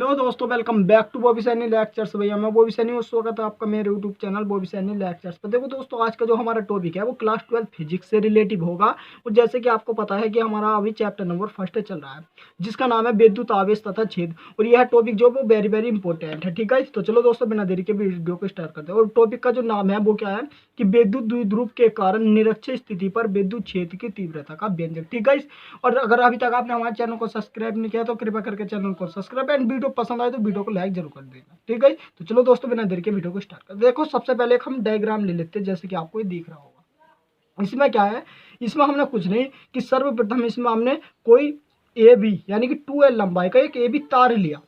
Hello दोस्तों, welcome back to Bobby Saini lectures. भैया मैं बॉबी सैनी, उस वक्त आपका मेरे YouTube channel Bobby Saini lectures पर। देखो दोस्तों, आज का जो हमारा टॉपिक है वो क्लास 12 फिजिक्स से रिलेटिव होगा। और जैसे कि आपको पता है कि हमारा अभी चैप्टर नंबर फर्स्ट चल रहा है, जिसका नाम है विद्युत आवेश तथा छेद। और यह टॉपिक जो वो वेरी वेरी इंपॉर्टेंट है। ठीक है, तो चलो दोस्तों बिना देरी के वीडियो को स्टार्ट करते हैं। और टॉपिक का जो नाम है वो क्या है कि विद्युत द्विध्रुव के कारण निरक्षीय स्थिति पर विद्युत क्षेत्र की तीव्रता का व्यंजक। ठीक है, और अगर अभी तक आपने हमारे चैनल को सब्सक्राइब नहीं किया तो कृपया करके चैनल को सब्सक्राइब, एंड वीडियो पसंद आए तो वीडियो को लाइक जरूर कर देना। ठीक है, तो चलो दोस्तों बिना देर के वीडियो को स्टार्ट कर। देखो सबसे पहले एक हम डायग्राम ले लेते हैं, जैसे कि आपको ये दिख रहा होगा। इसमें क्या है, इसमें हमने कुछ नहीं कि सर्वप्रथम इसमें हमने कोई ए बी यानी कि 2L लंबाई का एक ए बी तार लिया,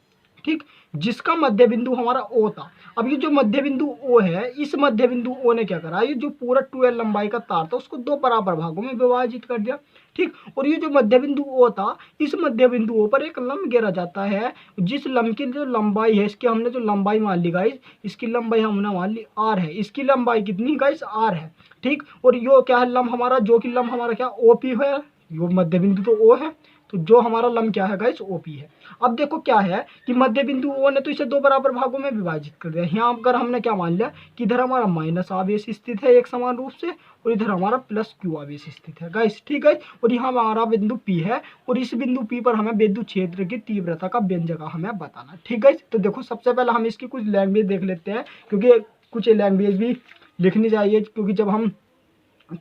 ठीक, जिसका मध्य बिंदु हमारा ओ था। अब ये जो मध्य बिंदु ओ है, इस मध्य बिंदु ओ ने क्या करा, ये जो पूरा 2L लंबाई का तार था उसको दो बराबर भागों में विभाजित कर दिया। ठीक, और ये जो मध्य बिंदु ओ था, इस मध्य बिंदु ओ पर एक लंब गिरा जाता है, जिस लंब की जो लंबाई है, इसकी हमने जो लंबाई मान ली गाइस, इसकी लंबाई हमने मान ली आर है। इसकी लंबाई कितनी गाइस, आर है। ठीक, और यो क्या है लंब हमारा, जो कि लंब हमारा क्या ओपी है। यो मध्य बिंदु तो ओ है, तो जो हमारा लंब क्या है गाइस, ओपी है। अब देखो क्या है कि मध्य बिंदु ओ ने तो इसे दो बराबर भागों में विभाजित कर दिया। यहाँ अगर हमने क्या मान लिया कि इधर हमारा माइनस आवेश स्थित है एक समान रूप से, और इधर हमारा प्लस क्यू आवेश स्थित है गाइस। ठीक है, और यहाँ हमारा बिंदु पी है, और इस बिंदु पी पर हमें विद्युत क्षेत्र की तीव्रता का व्यंजक हमें बताना। ठीक है, तो देखो सबसे पहले हम इसकी कुछ लैंग्वेज देख लेते हैं, क्योंकि कुछ लैंग्वेज भी लिखनी चाहिए, क्योंकि जब हम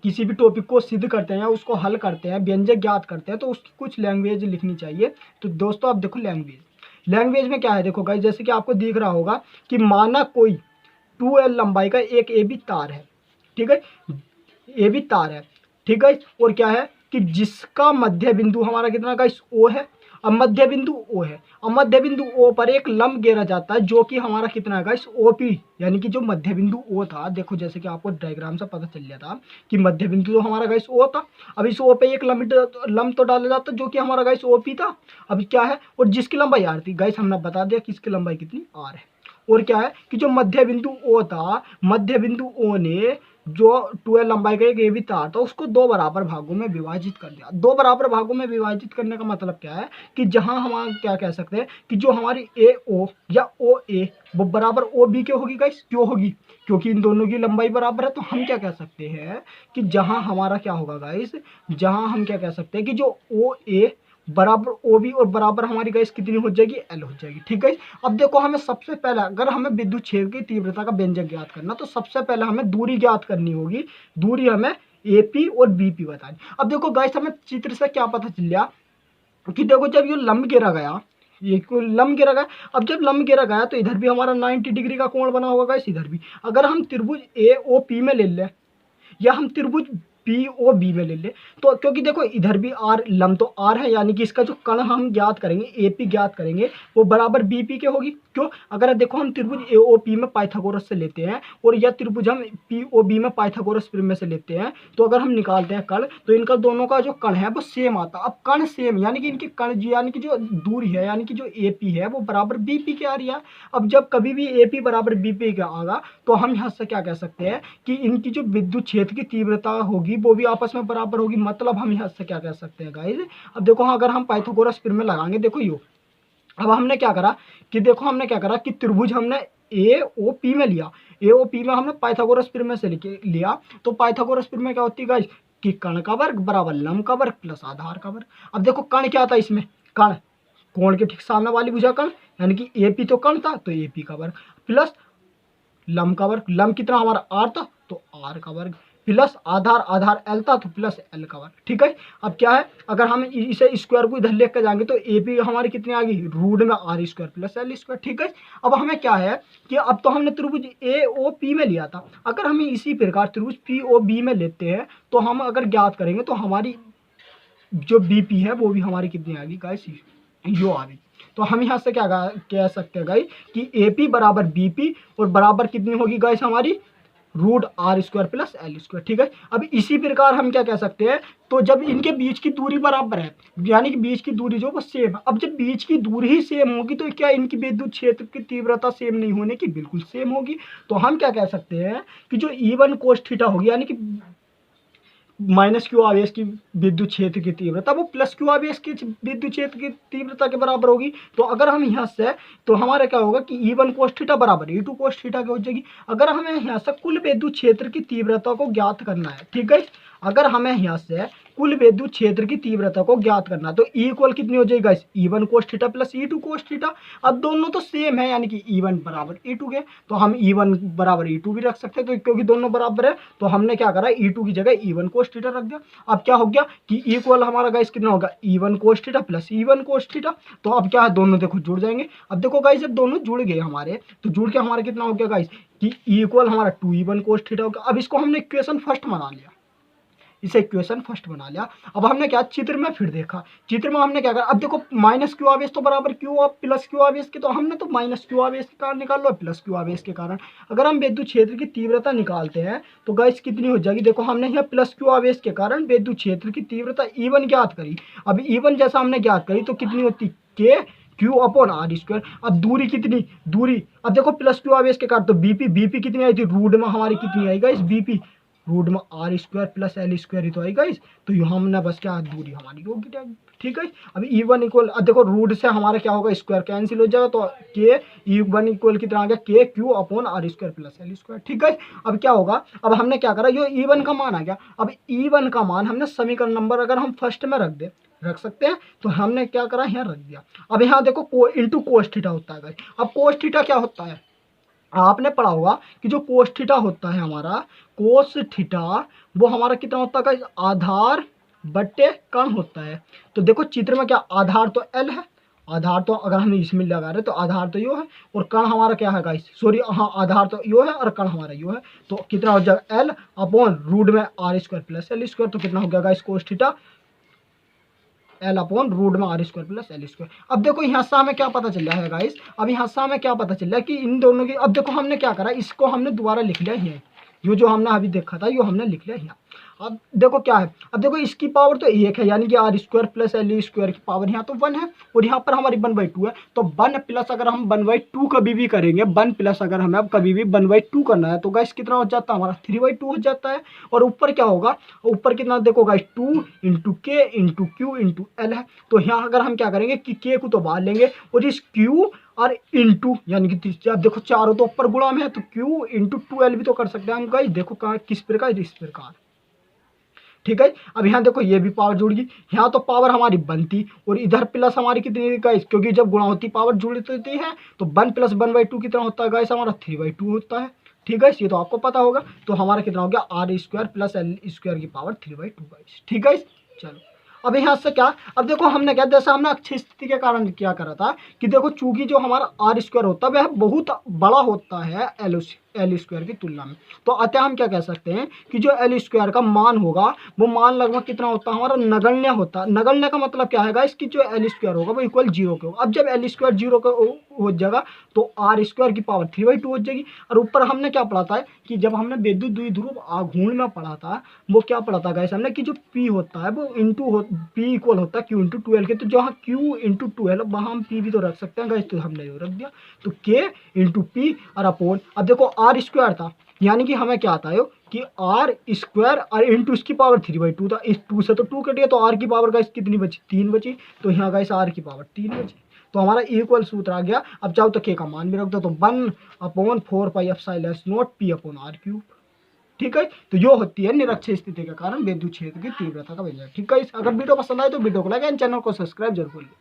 किसी भी टॉपिक को सिद्ध करते हैं या उसको हल करते हैं, व्यंजक ज्ञात करते हैं, तो उसकी कुछ लैंग्वेज लिखनी चाहिए। तो दोस्तों अब देखो लैंग्वेज में क्या है, देखो गाइस, जैसे कि आपको दिख रहा होगा कि माना कोई 2L लंबाई का एक ए बी तार है। ठीक है, ए बी तार है। ठीक है, और क्या है कि जिसका मध्य बिंदु हमारा कितना गाइस, ओ है। अब मध्य बिंदु ओ है, अब मध्य बिंदु ओ पर एक लंब गिरा जाता है, जो कि हमारा कितना है गाइस, ओपी, यानी कि जो मध्य बिंदु ओ था। देखो जैसे कि आपको डायग्राम से पता चल जाता कि मध्य बिंदु तो हमारा गाइस ओ था। अब इस ओ पे एक लंब तो डाला जाता जो कि हमारा गाइस ओपी था। अब क्या है, और जिसकी लंबाई आर थी गाइस, हमने बता दिया कि इसकी लंबाई कितनी, आर है। और क्या है कि जो मध्य बिंदु ओ था, मध्य बिंदु ओ ने जो 2L लंबाई का एक ए बी तार था उसको दो बराबर भागों में विभाजित कर दिया। दो बराबर भागों में विभाजित करने का मतलब क्या है कि जहां हम क्या कह सकते हैं कि जो हमारी ए ओ या ओ ए वो बराबर ओ बी के होगी गाइस। क्यों होगी, क्योंकि इन दोनों की लंबाई बराबर है। तो हम क्या कह सकते हैं कि जहां हमारा क्या होगा गाइस, जहां हम क्या कह सकते हैं कि जो ओ ए बराबर ओ बी और बराबर हमारी गाइस कितनी हो जाएगी, एल हो जाएगी। ठीक है, अब देखो हमें सबसे पहले अगर हमें विद्युत क्षेत्र की तीव्रता का व्यंजक ज्ञात करना, तो सबसे पहले हमें दूरी ज्ञात करनी होगी। दूरी हमें एपी और बीपी बतानी। अब देखो गाइस, हमें चित्र से क्या पता चल गया कि देखो जब ये लंब गिरा गया, ये लंब गिरा गया, अब जब लंब गिरा गया तो इधर भी हमारा 90 डिग्री का कोण बना होगा गाइस, इधर भी। अगर हम त्रिभुज ए ओ पी में ले लें, या हम त्रिभुज पी ओ बी में ले ले, तो क्योंकि देखो इधर भी आर लंब तो आर है, यानी कि इसका जो कण हम ज्ञात करेंगे, एपी ज्ञात करेंगे, वो बराबर बीपी के होगी। क्यों, अगर देखो हम त्रिभुज ए ओ पी में पाइथागोरस से लेते हैं, और या त्रिभुज हम पी ओ बी में पाइथागोरस में से लेते हैं, तो अगर हम निकालते हैं कण, तो इनका दोनों का जो कण है वो सेम आता। अब कण सेम यानी कि इनकी कण यानी कि जो दूरी है, यानी कि जो एपी है वो बराबर बीपी के आ रही है। अब जब कभी भी एपी बराबर बीपी का आगा, तो हम यहाँ से क्या कह सकते हैं कि इनकी जो विद्युत क्षेत्र की तीव्रता होगी वो भी आपस में बराबर होगी। मतलब हम यहाँ से क्या कह सकते हैं गाइस, अब देखो अगर हम पाइथागोरस प्रमेय लगाएंगे, देखो यो, अब हमने क्या करा कि देखो हमने क्या करा कि त्रिभुज हमने ए ओ पी में लिया, ए ओ पी में हमने पाइथागोरस प्रमेय से लिया। तो पाइथागोरस प्रमेय क्या होती है गाइस कि कण का वर्ग बराबर लंब का वर्ग प्लस आधार का वर्ग। अब देखो कण क्या था इसमें, कण कोण के ठीक सामने वाली भुजा कण, यानी कि एपी तो कण था तो एपी का वर्ग प्लस लंब का वर्ग, लंब कितना हमारा आर था तो आर का वर्ग प्लस आधार, आधार एल था तो प्लस एल का वर्ग। ठीक है, अब क्या है अगर हम इसे स्क्वायर को इधर लेकर जाएंगे तो ए पी हमारी कितनी आ गई, रूट में R square plus L square. ठीक है, अब हमें क्या है कि अब तो हमने त्रिभुज ए ओ पी में लिया था, अगर हम इसी प्रकार त्रिभुज पी ओ बी में लेते हैं, तो हम अगर ज्ञात करेंगे तो हमारी जो बीपी है वो भी हमारी कितनी आ गई गाइस, यो आ गई। तो हम यहाँ से क्या कह सकते हैं गाइस कि एपी बराबर बीपी और बराबर कितनी होगी गाइस हमारी, root R square plus L square. ठीक है, अब इसी प्रकार हम क्या कह सकते हैं, तो जब इनके बीच की दूरी बराबर है, यानी कि बीच की दूरी जो वो सेम है, अब जब बीच की दूरी ही सेम होगी तो क्या इनकी विद्युत क्षेत्र की तीव्रता सेम नहीं होने की, बिल्कुल सेम होगी। तो हम क्या कह सकते हैं कि जो E1 कोस थीटा होगी, यानी कि माइनस क्यू आवेश की विद्युत क्षेत्र की तीव्रता वो प्लस क्यू आवेश की विद्युत क्षेत्र की तीव्रता के बराबर होगी। तो अगर हम यहाँ से, तो हमारा क्या होगा कि E1 कोस थीटा बराबर E2 कोस थीटा की हो जाएगी। अगर हमें यहाँ से कुल विद्युत क्षेत्र की तीव्रता को ज्ञात करना है, ठीक है, अगर हमें यहाँ से कुल विद्युत क्षेत्र की तीव्रता को ज्ञात करना, तो E इक्वल कितनी हो जाएगी guys, E1 cos theta plus E2 cos theta. अब दोनों तो सेम है, यानी कि E1 बराबर E2 के, तो हम E1 बराबर E2 भी रख सकते हैं, तो क्योंकि दोनों बराबर है तो हमने क्या करा, E2 की जगह E1 कोस थीटा रख दिया। अब क्या हो गया कि इक्वल हमारा गाइस कितना होगा, E1 cos theta plus E1 cos theta. तो अब क्या है, दोनों देखो जुड़ जाएंगे। अब देखो गाइस, जब दोनों जुड़ गए हमारे, तो जुड़ के हमारा कितना हो गया गाइस कि इक्वल हमारा 2E1 कोस थीटा हो गया। अब इसको हमने इक्वेशन फर्स्ट बना लिया, इसे इक्वेशन फर्स्ट बना लिया। अब हमने क्या चित्र में फिर देखा, चित्र में हमने क्या करा, अब देखो माइनस क्यू आवेश तो बराबर क्यू प्लस क्यू आवेश के, तो हमने तो माइनस क्यू आवेश के कारण निकाल लो प्लस क्यू आवेश के कारण। अगर हम विद्युत क्षेत्र की तीव्रता निकालते हैं तो गाइस कितनी हो जाएगी, देखो हमने यहाँ प्लस क्यू आवेश के कारण विद्युत क्षेत्र की तीव्रता E1 ज्ञात करी। अब E1 जैसा हमने ज्ञात करी तो कितनी होती, के क्यू अपॉन आर स्क्वायर। अब दूरी कितनी, दूरी अब देखो प्लस क्यू आवेश के कारण, तो बीपी कितनी आई थी, रूट में हमारी कितनी आई गाइस, बीपी रूट में R square plus L square ही तो आएगा इस। तो यहाँ हमने बस क्या दूरी हमारी होगी, ठीक है। अब E1 इक्वल, अब देखो रूट से हमारा क्या होगा, स्क्वायर कैंसिल हो जाएगा, तो के E1 इक्वल कितना आ गया, K Q upon R square plus L square, ठीक है। अब क्या होगा, अब हमने क्या करा, ये E1 का मान आ गया। अब E1 का मान हमने समीकरण नंबर अगर हम फर्स्ट में रख सकते हैं, तो हमने क्या करा, यहाँ रख दिया। अब यहाँ देखो इंटू कोस थीटा होता है। अब कोस थीटा क्या होता है, आपने पढ़ा होगा कि जो कोस थीटा होता है हमारा, कोस थीटा वो हमारा कितना होता है, आधार बट्टे कण होता है। तो देखो चित्र में क्या, आधार तो एल है, आधार तो अगर हम इसमें लगा रहे तो आधार तो यो है, और कण हमारा क्या है गाइस, सॉरी हाँ आधार तो यो है और कण हमारा यो है। तो कितना हो जाएगा, एल अपॉन रूट में R square plus L square. तो कितना हो गया guys, cos theta L upon root में R square plus L square. अब देखो यहाँ से हमें क्या पता चल रहा है गाइस, अब यहाँ से हमें क्या पता चल रहा है कि इन दोनों की, अब देखो हमने क्या करा, इसको हमने दोबारा लिख लिया है, ये जो हमने अभी देखा था ये हमने लिख लिया यहाँ। अब देखो क्या है, अब देखो इसकी पावर तो एक है, यानी कि R square plus L square की पावर यहाँ तो 1 है, और यहाँ पर हमारी 1/2 है। तो 1 प्लस अगर हम 1/2 कभी भी करेंगे, 1 प्लस अगर हमें अब कभी भी 1/2 करना है, तो गाइस कितना हो जाता है हमारा, 3/2 हो जाता है। और ऊपर क्या होगा, ऊपर कितना देखो गाइस, 2 इंटू के इंटू क्यू इंटू एल है। तो यहाँ अगर हम क्या करेंगे कि के को तो बाहर लेंगे, और इस क्यू और इंटू यानी कि देखो चारों तो ऊपर गुणा में है, तो क्यू इंटू 2l भी तो कर सकते हैं हम गाइस। देखो कहाँ किस प्रकार, इस प्रकार, ठीक है। अब यहाँ देखो ये भी पावर जुड़ गई, यहाँ तो पावर हमारी बनती, और इधर प्लस हमारी कितनी गाइस, क्योंकि जब गुणा होती पावर जुड़ होती है, तो 1 प्लस 1/2 कितना होता है गाइस, हमारा 3/2 होता है, ठीक है। ये तो आपको पता होगा। तो हमारा कितना हो गया, R square plus L square की पावर 3/2 गाइस, ठीक है। चलो अब यहाँ से क्या, अब देखो हमने क्या, जैसा हमने अक्षय स्थिति के कारण क्या करा था कि देखो चूंकि जो हमारा आर स्क्वायर होता है वह बहुत बड़ा होता है एल स्क्वायर की तुलना में। तो अतः हम क्या कह सकते हैं कि जो एल स्क्वायर का मान होगा वो मान लगभग कितना होता है, हमारा नगण्य होता है। नगण्य का मतलब क्या है गाइस, कि जो एल स्क्वायर होगा वो इक्वल 0 के होगा। अब जब एल स्क्वायर 0 का हो जाएगा तो आर स्क्वायर की पावर 3/2 हो जाएगी। और ऊपर हमने क्या पढ़ा था कि जब हमने विद्युत द्विध्रुव आघूर्ण में पढ़ा था, वो क्या पढ़ा था गाइस हमने, कि जो पी होता है वो इंटू पी इक्वल होता है क्यू इंटू 2l के। तो जहाँ क्यू इंटू 2l वहाँ हम पी भी तो रख सकते हैं गाइस, तो हमने जो रख दिया। तो के इंटू पी और अपॉन, अब देखो आर स्क्वायर था, यानी कि हमें क्या आता है कि आर स्क्वायर और इंटू इसकी पावर 3/2 था। इस 2 से तो 2 कट गया, तो आर की पावर गाइस कितनी बची, 3 बची। तो यहाँ गाइस आर की पावर 3 बची। तो हमारा इक्वल सूत्र आ गया। अब चाहो तो के का मान भी रख दो, तो 1/4πε0 पी अपॉन आर क्यूब, ठीक है। तो यो होती है निरक्षीय स्थिति के कारण विद्युत क्षेत्र की तीव्रता का वैल्यू, ठीक है। अगर वीडियो पसंद आए तो वीडियो को लाइक एंड चैनल को सब्सक्राइब जरूर करिए।